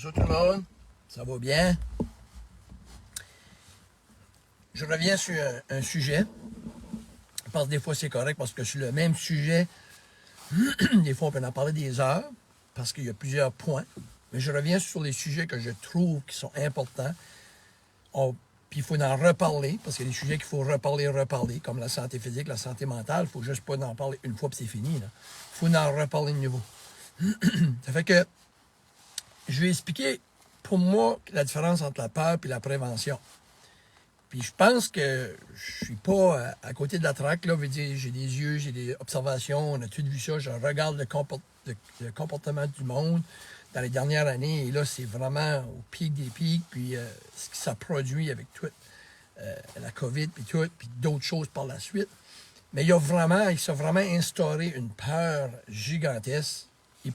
Bonjour tout le monde, ça va bien? Je reviens sur un sujet. Je pense que des fois c'est correct parce que sur le même sujet, des fois on peut en parler des heures parce qu'il y a plusieurs points. Mais je reviens sur les sujets que je trouve qui sont importants. Puis il faut en reparler parce qu'il y a des sujets qu'il faut reparler, comme la santé physique, la santé mentale. Il ne faut juste pas en parler une fois puis c'est fini. Il faut en reparler de nouveau. Ça fait que je vais expliquer pour moi la différence entre la peur et la prévention. Puis je pense que je suis pas à côté de la traque, là. J'ai des yeux, j'ai des observations, on a tout vu ça. Je regarde le comportement du monde dans les dernières années. Et là, c'est vraiment au pic des pics. Puis ce qui s'est produit avec tout, la COVID, puis tout, puis d'autres choses par la suite. Mais il s'est vraiment instauré une peur gigantesque, et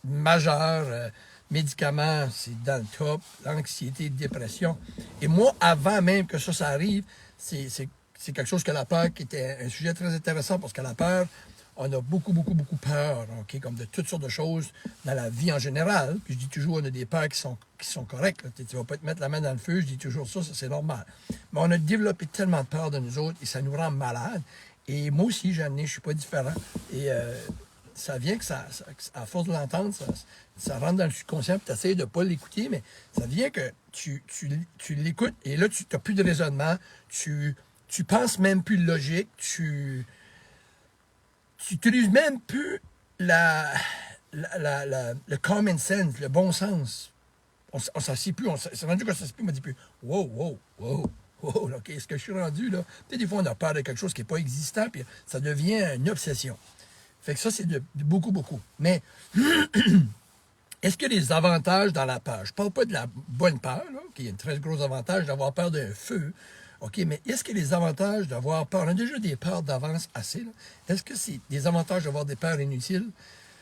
majeure. Médicaments, c'est dans le top, l'anxiété, la dépression. Et moi, avant même que ça arrive, c'est quelque chose que la peur, qui était un sujet très intéressant, parce que la peur, on a beaucoup peur, OK, comme de toutes sortes de choses dans la vie en général. Puis je dis toujours, on a des peurs qui sont correctes. Là. Tu ne vas pas te mettre la main dans le feu, je dis toujours ça c'est normal. Mais on a développé tellement de peur de nous autres et ça nous rend malades. Et moi aussi, je ne suis pas différent. Et ça vient que à force de l'entendre, ça rentre dans le subconscient, puis tu essaies de ne pas l'écouter, mais ça vient que tu l'écoutes, et là, tu n'as plus de raisonnement, tu penses même plus logique, tu n'utilises même plus le common sense, le bon sens. On ne s'assied plus, c'est rendu qu'on ne s'assied plus, on ne dit plus « wow, OK, est-ce que je suis rendu, là? » Tu sais, des fois, on a peur de quelque chose qui n'est pas existant, puis ça devient une obsession. Fait que ça, c'est de beaucoup. Mais est-ce qu'il y a des avantages dans la peur? Je ne parle pas de la bonne peur, là, qui est un très gros avantage d'avoir peur d'un feu. OK, mais est-ce qu'il y a des avantages d'avoir peur? On a déjà des peurs d'avance assez. Là. Est-ce que c'est des avantages d'avoir des peurs inutiles?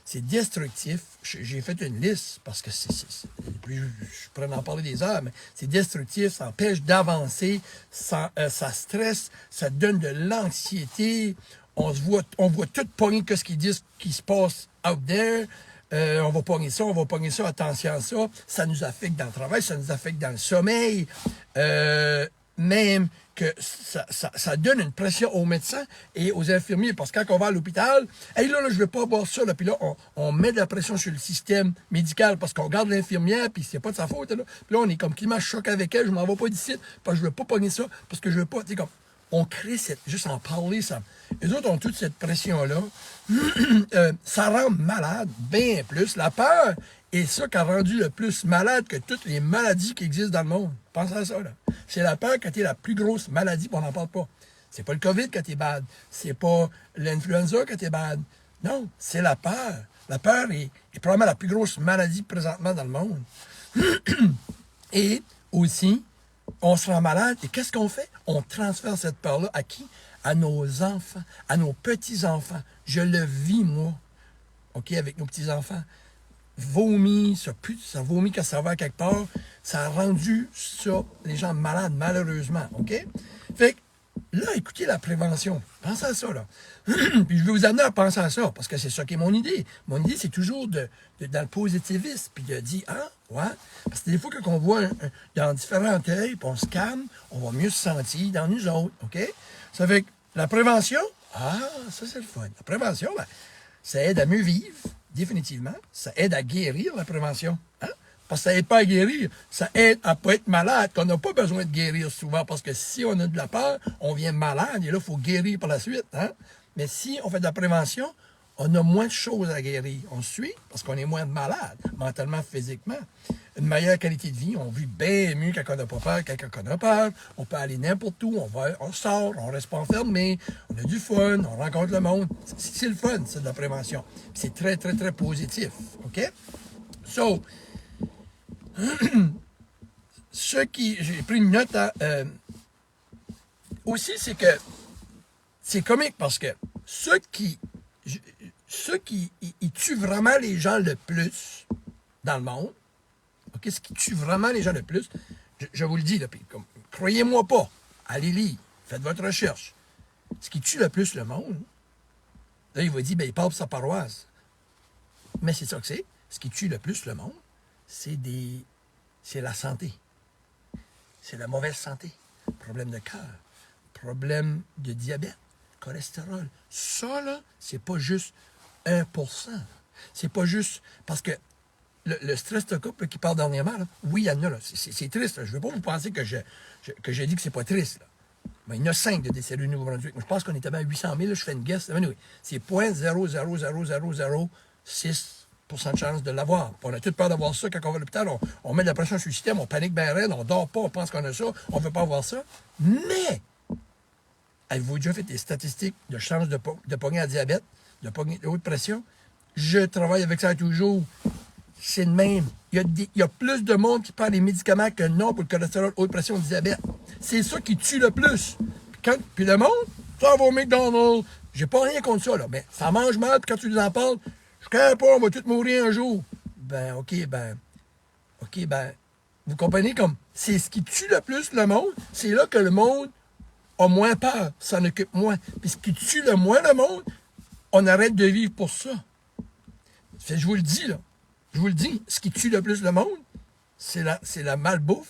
C'est destructif. J'ai fait une liste parce que je pourrais en parler des heures, mais c'est destructif, ça empêche d'avancer, ça stresse, ça donne de l'anxiété. On voit tout pogner que ce qu'ils disent qui se passe out there. On va pogner ça, attention à ça. Ça nous affecte dans le travail, ça nous affecte dans le sommeil. Même que ça donne une pression aux médecins et aux infirmiers. Parce que quand on va à l'hôpital, hey, là, je ne veux pas avoir ça. Là. Puis là, on met de la pression sur le système médical parce qu'on regarde l'infirmière, puis c'est pas de sa faute. Là. Puis là, on est comme climat choc avec elle, je m'en vais pas d'ici, parce que je veux pas pogner ça, parce que je veux pas. Tu sais, comme. On crée juste en parler, ça. Les autres ont toute cette pression-là. Ça rend malade, bien plus. La peur est ça qui a rendu le plus malade que toutes les maladies qui existent dans le monde. Pense à ça, là. C'est la peur quand t'es la plus grosse maladie, puis on n'en parle pas. C'est pas le COVID quand t'es bad. C'est pas l'influenza quand t'es bad. Non, c'est la peur. La peur est probablement la plus grosse maladie présentement dans le monde. Et aussi, on se rend malade, et qu'est-ce qu'on fait? On transfère cette peur-là à qui? À nos enfants, à nos petits-enfants. Je le vis, moi, OK, avec nos petits-enfants. Vomi, ça vomit quand ça va quelque part. Ça a rendu ça, les gens malades, malheureusement, OK? Fait que, là, écoutez la prévention. Pensez à ça, là. Puis je vais vous amener à penser à ça, parce que c'est ça qui est mon idée. Mon idée, c'est toujours dans le positivisme, puis de dire, ah, ouais. Parce que des fois, quand on voit dans différents œils, puis on se calme, on va mieux se sentir dans nous autres, OK? Ça fait que la prévention, ça, c'est le fun. La prévention, ben, ça aide à mieux vivre, définitivement. Ça aide à guérir, la prévention. Hein? Parce que ça aide pas à guérir, ça aide à pas être malade, qu'on n'a pas besoin de guérir souvent, parce que si on a de la peur, on vient malade, et là, il faut guérir par la suite. Hein? Mais si on fait de la prévention, on a moins de choses à guérir. On suit, parce qu'on est moins malade, mentalement, physiquement. Une meilleure qualité de vie, on vit bien mieux quand on n'a pas peur, quand on a peur. On peut aller n'importe où, on sort, on reste pas enfermé, on a du fun, on rencontre le monde. C'est le fun, c'est de la prévention. C'est très positif. OK? So, j'ai pris une note aussi, c'est que c'est comique parce que ceux qui ils tuent vraiment les gens le plus dans le monde, OK, ce qui tue vraiment les gens le plus, je vous le dis, là, puis croyez-moi pas, allez lire, faites votre recherche. Ce qui tue le plus le monde, là, il va dire, il parle pour sa paroisse. Mais c'est ça que c'est. Ce qui tue le plus le monde, c'est la santé. C'est la mauvaise santé. Problème de cœur, problème de diabète, cholestérol. Ça, là, c'est pas juste 1%. C'est pas juste... Parce que le stress de couple qui parle dernièrement, là, oui, il y en a. Là. C'est triste. Là. Je ne veux pas vous penser que je dis que c'est pas triste. Là. Ben, il y en a 5 de décédés au Nouveau-Brunswick. Moi, je pense qu'on est à 800 000. Là, je fais une guess. Anyway, c'est 0,00006% de chance de l'avoir. On a toute peur d'avoir ça quand on va à l'hôpital. On met de la pression sur le système, on panique bien raide, on dort pas, on pense qu'on a ça, on ne veut pas avoir ça. Mais, avez-vous déjà fait des statistiques de chance de pogner à diabète, de pogner de haute pression? Je travaille avec ça toujours. C'est le même. Il y a plus de monde qui prend des médicaments que non pour le cholestérol, haute pression, le diabète. C'est ça qui tue le plus. Puis le monde, ça va au McDonald's. J'ai pas rien contre ça, là. Mais ça mange mal, puis quand tu nous en parles, je ne pas, on va tous mourir un jour. OK, vous comprenez comme, c'est ce qui tue le plus le monde, c'est là que le monde a moins peur, s'en occupe moins. Puis ce qui tue le moins le monde, on arrête de vivre pour ça. Je vous le dis, là. Je vous le dis, ce qui tue le plus le monde, c'est la malbouffe,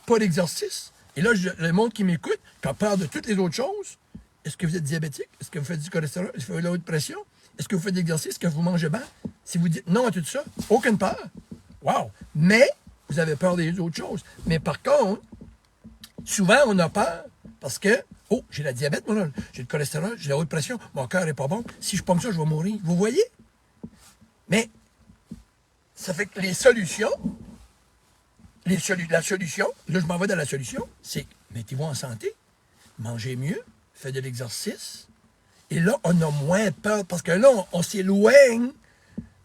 pas l'exercice. Et là, le monde qui m'écoute, quand parle de toutes les autres choses, est-ce que vous êtes diabétique? Est-ce que vous faites du cholestérol? Est-ce que vous avez de la haute pression? Est-ce que vous faites de l'exercice? Est-ce que vous mangez bien? Si vous dites non à tout ça, aucune peur. Wow! Mais, vous avez peur des autres choses. Mais par contre, souvent, on a peur parce que, oh, j'ai la diabète, moi, j'ai le cholestérol, j'ai la haute pression, mon cœur n'est pas bon. Si je pogne ça, je vais mourir. Vous voyez? Mais, ça fait que la solution, là, je m'en vais dans la solution, c'est mettez-vous en santé, mangez mieux, faites de l'exercice. Et là, on a moins peur, parce que là, on s'éloigne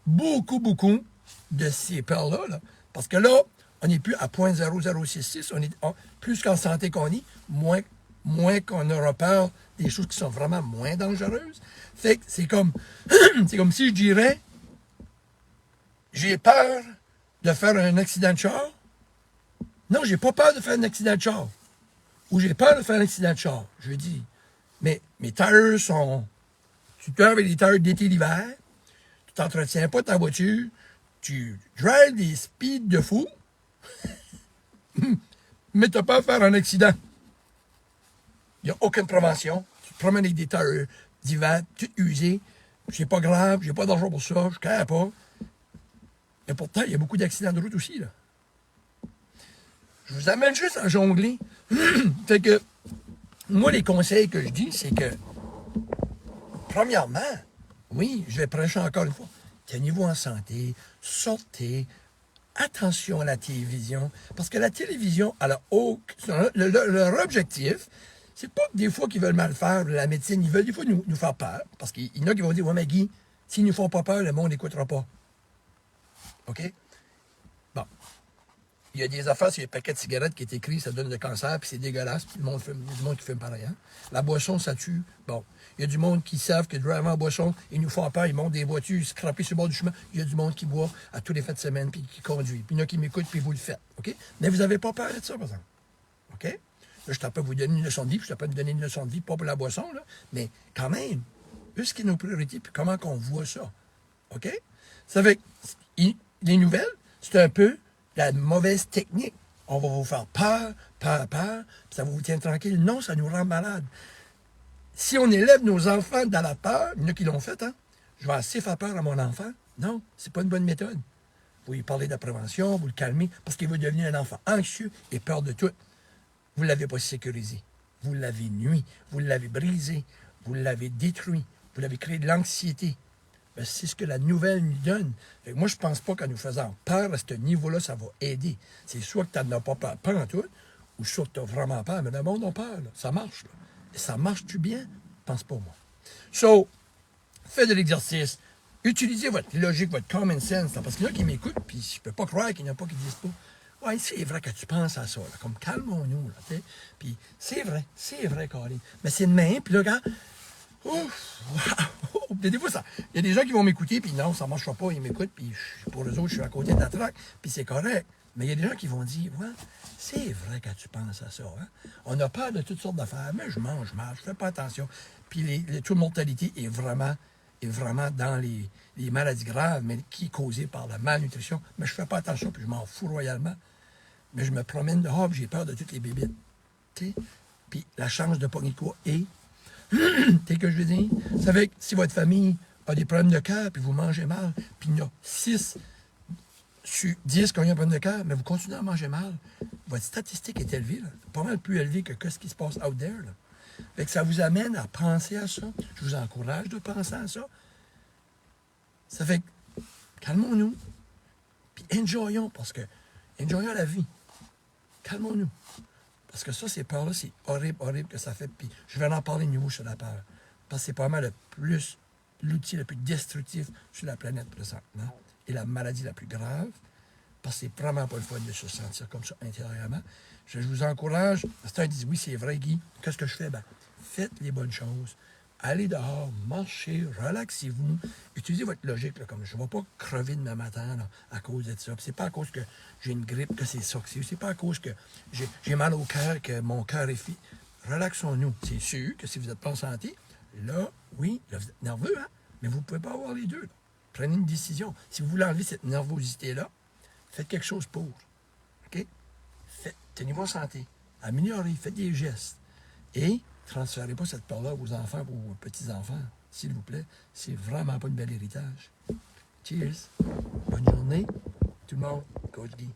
beaucoup de ces peurs-là. Là. Parce que là, on n'est plus à 0,0066, on est plus qu'en santé qu'on est, moins qu'on aura peur des choses qui sont vraiment moins dangereuses. Fait que c'est comme si je dirais, j'ai peur de faire un accident de char. Non, j'ai pas peur de faire un accident de char. Ou j'ai peur de faire un accident de char. Je dis, mais mes tailleurs sont... Tu te avec des tailleurs d'été l'hiver, tu t'entretiens pas ta voiture, tu drives des speeds de fou, mais tu n'as pas à faire un accident. Il n'y a aucune prévention. Tu te promènes avec des tailleurs d'hiver, tout usés. C'est pas grave, j'ai pas d'argent pour ça, je ne carre pas. Mais pourtant, il y a beaucoup d'accidents de route aussi, là. Je vous amène juste à jongler. Fait que, moi, les conseils que je dis, c'est que, premièrement, oui, je vais prêcher encore une fois, tenez-vous en santé, sortez, attention à la télévision, parce que la télévision, leur objectif, c'est pas que des fois qu'ils veulent mal faire, la médecine, ils veulent des fois nous faire peur, parce qu'il y en a qui vont dire, ouais, mais Guy, s'ils ne nous font pas peur, le monde n'écoutera pas. OK? Bon. Il y a des affaires sur les paquets de cigarettes qui est écrit, ça donne le cancer, puis c'est dégueulasse, puis il y a du monde qui fume pareil. Hein? La boisson, ça tue. Bon. Il y a du monde qui savent que driver en boisson, ils nous font peur, ils montent des voitures, ils se crampent sur le bord du chemin. Il y a du monde qui boit à tous les fins de semaine, puis qui conduit. Puis il y en a qui m'écoutent, puis vous le faites. OK? Mais vous n'avez pas peur de ça, par exemple. OK? Là, je ne suis pas vous donner une leçon de vie, puis je ne suis pas vous donner une leçon de vie, pas pour la boisson, là, mais quand même, ce qui est nos priorités, puis comment qu'on voit ça. OK? Ça fait que les nouvelles, c'est un peu la mauvaise technique. On va vous faire peur, puis ça va vous tenir tranquille. Non, ça nous rend malade. Si on élève nos enfants dans la peur, il y en a qui l'ont fait, hein? Je vais assez faire peur à mon enfant. Non, c'est pas une bonne méthode. Vous lui parlez de la prévention, vous le calmez, parce qu'il va devenir un enfant anxieux et peur de tout. Vous ne l'avez pas sécurisé. Vous l'avez nuit. Vous l'avez brisé. Vous l'avez détruit. Vous l'avez créé de l'anxiété. Ben, c'est ce que la nouvelle nous donne. Fait que moi, je ne pense pas qu'en nous faisant peur à ce niveau-là, ça va aider. C'est soit que tu n'en as pas peur en tout, ou soit que tu as vraiment peur. Mais le monde a peur. Là. Ça marche. Là. Et ça marche-tu bien? Pense pas moi. So, faites de l'exercice. Utilisez votre logique, votre common sense. Là, parce qu'il y en a qui m'écoutent, puis je ne peux pas croire qu'il n'y en a pas qui disent pas. Oui, c'est vrai que tu penses à ça. Là, comme calmons-nous. Là, puis c'est vrai, Corinne. Mais c'est de même. Puis là, quand... Ouf, wow. Des fois, il y a des gens qui vont m'écouter, puis non, ça ne marchera pas, ils m'écoutent, puis pour eux autres, je suis à côté de la traque, puis c'est correct. Mais il y a des gens qui vont dire, ouais, c'est vrai quand tu penses à ça. Hein? On a peur de toutes sortes d'affaires, mais je mange mal, je ne fais pas attention. Puis le taux de mortalité est vraiment est vraiment dans les maladies graves, mais qui est causée par la malnutrition. Mais je ne fais pas attention, puis je m'en fous royalement. Mais je me promène dehors, puis j'ai peur de toutes les bébites. Tu sais? Puis la chance de pogner de quoi est... tu sais que je veux dire? Vous savez que si votre famille a des problèmes de cœur, puis vous mangez mal, puis il y en a 6 sur 10 qui ont un problème de cœur, mais vous continuez à manger mal, votre statistique est élevée, là. Pas mal plus élevée que ce qui se passe out there. Là. Fait que ça vous amène à penser à ça. Je vous encourage de penser à ça. Ça fait que calmons-nous, puis enjoyons, parce que enjoyons la vie. Calmons-nous. Parce que ça, ces peurs-là, c'est horrible, horrible que ça fait. Puis je vais en parler de nouveau sur la peur. Parce que c'est pas mal l'outil le plus destructif sur la planète présentement. Et la maladie la plus grave. Parce que c'est vraiment pas le fun de se sentir comme ça intérieurement. Je vous encourage. Certains disent, oui, c'est vrai, Guy. Qu'est-ce que je fais? Ben, faites les bonnes choses. Allez dehors, marchez, relaxez-vous. Utilisez votre logique. Là, comme je ne vais pas crever demain matin là, à cause de ça. C'est pas à cause que j'ai une grippe que c'est ça que c'est. C'est pas à cause que j'ai mal au cœur, que mon cœur est fit. Relaxons-nous. C'est sûr que si vous n'êtes pas en santé, là, oui, là, vous êtes nerveux, hein? Mais vous ne pouvez pas avoir les deux. Là. Prenez une décision. Si vous voulez enlever cette nervosité-là, faites quelque chose pour. OK? Tenez-vous en santé. Améliorez, faites des gestes. Et transférez pas cette peur-là à vos enfants ou vos petits-enfants, s'il vous plaît. C'est vraiment pas un bel héritage. Cheers. Bonne journée. Tout le monde. Coach Guy.